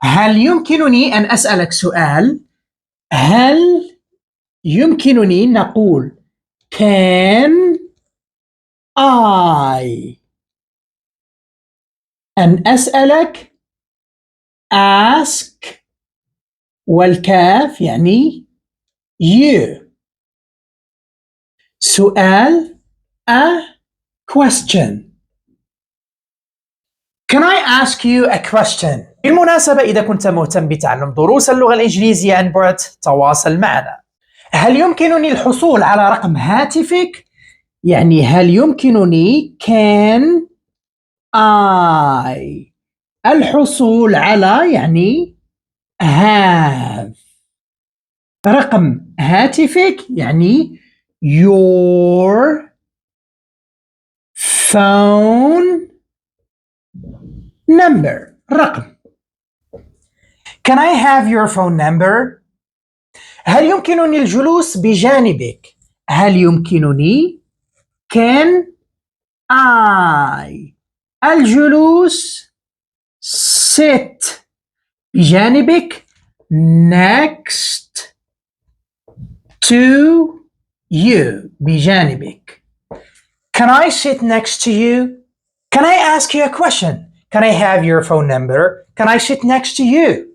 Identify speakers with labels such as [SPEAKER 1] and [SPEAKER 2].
[SPEAKER 1] هل يمكنني أن أسألك سؤال؟ هل يمكنني نقول can I أن أسألك ask والكاف يعني you سؤال a question. Can I ask you a question? بالمناسبة إذا كنت مهتم بتعلم دروس اللغة الإنجليزية عن بعد تواصل معنا. هل يمكنني الحصول على رقم هاتفك؟ يعني هل يمكنني can I الحصول على يعني have رقم هاتفك يعني your phone number رقم. Can I have your phone number? هل يمكنني الجلوس بجانبك؟ هل يمكنني can I الجلوس sit بجانبك next to you بجانبك. Can I sit next to you? Can I ask you a question? Can I have your phone number? Can I sit next to you?